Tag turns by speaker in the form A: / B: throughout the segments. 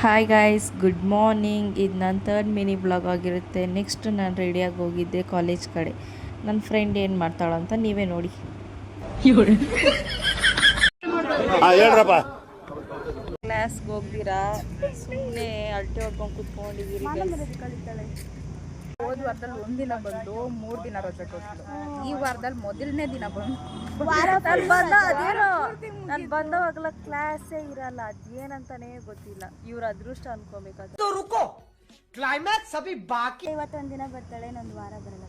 A: Hi guys, good morning. ಇದು ನನ್ನ third mini blog ಆಗಿರುತ್ತೆ. ನೆಕ್ಸ್ಟ್ ನಾನು ರೆಡಿಯಾಗಿ ಹೋಗಿದ್ದೆ ಕಾಲೇಜ್ ಕಡೆ. ನನ್ನ ಫ್ರೆಂಡ್ ಏನು ಮಾಡ್ತಾಳಂತ ನೀವೇ ನೋಡಿ. ಕ್ಲಾಸ್ಗೆ ಹೋಗ್ದಿರಾ ಸುಮ್ಮನೆ ಅಲ್ಟೆ ಹೊಡ್ಕೊಂಡು ಕೂತ್ಕೊಂಡಿದ್ದೀರಿ.
B: ಹೋದ ವಾರದಲ್ಲಿ ಒಂದಿನ ಬಂದು 3 ದಿನ ರಜೆ ಕೊಟ್ಟಳು. ಈ ವಾರದಲ್ಲಿ ಮೊದಲನೇ ದಿನ ಬಂದು
A: ನಾನು ಬಂದವಾಗಲ ಕ್ಲಾಸೇ ಇರಲ್ಲ. ಅದೇನಂತಾನೆ ಗೊತ್ತಿಲ್ಲ. ಇವ್ರ ಅದೃಷ್ಟ ಅನ್ಕೋಬೇಕಾದ್ರೆ
C: ಇವತ್ತೊಂದು ದಿನ ಬರ್ತಾಳೆ, ಇನ್ನೊಂದು ವಾರ ಬರಲ್ಲ.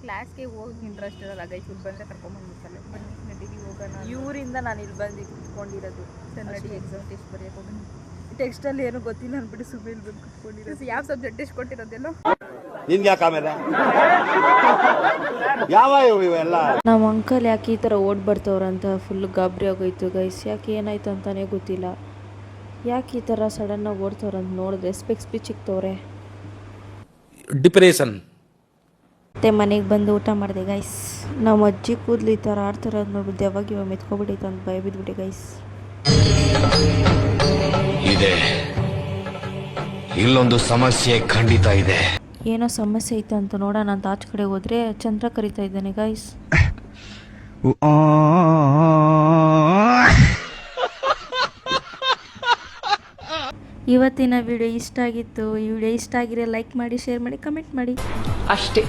B: ಕ್ಲಾಸ್ಗೆ ಹೋಗಿ ಇಂಟ್ರೆಸ್ಟ್ ಇರಲ್ಲ. ಗೈಸ್ ಇಲ್ಲಿ ಬಂದರೆ ಕರ್ಕೊಂಡ್ಬಂದ್ಬಿಡ್ತಾಳೆ. ಬನ್ನಿ ನಡೀರಿ ಹೋಗೋಣ.
A: ಇವರಿಂದ ನಾನು ಇಲ್ಲಿ ಬಂದು ಕುತ್ಕೊಂಡಿರೋದು.
B: ನಡಿ ಎಕ್ಸಾಮ್ ಟೆಸ್ಟ್ ಬರೆಯೋಕೆ ಹೋಗೋಣ.
A: ಟೆಕ್ಸ್ಟಲ್ಲಿ ಏನೂ ಗೊತ್ತಿಲ್ಲ ಅಂದ್ಬಿಟ್ಟು ಸುಮ್ಮನೆ ಇಲ್ಲಿ ಬಂದು ಕುತ್ಕೊಂಡಿರೋದು.
B: ಯಾವ ಸಬ್ಜೆಕ್ಟ್ ಟೆಸ್ಟ್ ಕೊಟ್ಟಿರೋದೆಲ್ಲೋ
D: ನಿನ್ಗೆ ಯಾಕೆ ಆಮೇಲೆ ಯಾವ ಇವೆಲ್ಲ
A: ನಮ್ಮ ಅಂಕಲ್ ಯಾಕೆ ಈ ಥರ ಓಡ್ ಬರ್ತಾವ್ರಂತ ಫುಲ್ ಗಾಬರಿ ಆಗೋಯ್ತು ಗೈಸ್. ಯಾಕೆ ಏನಾಯ್ತು ಅಂತಾನೆ ಗೊತ್ತಿಲ್ಲ. ಯಾಕೆ ಈ ಥರ ಸಡನ್ನಾಗಿ ಓಡ್ತವ್ರಂತ ನೋಡಿದ್ರೆ ಸ್ಪೆಕ್ಸ್ ಬಿಚ್ಚಿಕ್ತವ್ರೆ.
E: ಡಿಪ್ರೆಷನ್.
A: ಮತ್ತೆ ಮನೆಗೆ ಬಂದು ಊಟ ಮಾಡಿದೆ ಗೈಸ್. ನಮ್ಮ ಅಜ್ಜಿ ಕೂದಲು ಈ ಥರ ಆಡ್ತಾರದು ನೋಡ್ಬಿಟ್ಟು ಯಾವಾಗ ಇವಾಗ ಮೆತ್ಕೊಬಿಟ್ಟೈತೆ ಅಂತ ಭಯ ಬಿದ್ಬಿಟ್ಟೆ ಗೈಸ್.
F: ಇದೆ, ಇಲ್ಲೊಂದು ಸಮಸ್ಯೆ ಖಂಡಿತ ಇದೆ.
A: ಏನೋ ಸಮಸ್ಯೆ ಐತೆ ಅಂತ ನೋಡೋಣ ಅಂತ ಆಚೆ ಕಡೆ ಹೋದ್ರೆ ಚಂದ್ರ ಕರಿತಾ ಇದ್ದಾನೆ ಗೈಸ್. ಇವತ್ತಿನ ವಿಡಿಯೋ ಇಷ್ಟ ಆಗಿತ್ತು. ಈ ವಿಡಿಯೋ ಇಷ್ಟ ಆಗಿರೋ ಲೈಕ್ ಮಾಡಿ, ಶೇರ್ ಮಾಡಿ, ಕಮೆಂಟ್ ಮಾಡಿ
E: ಅಷ್ಟೇ.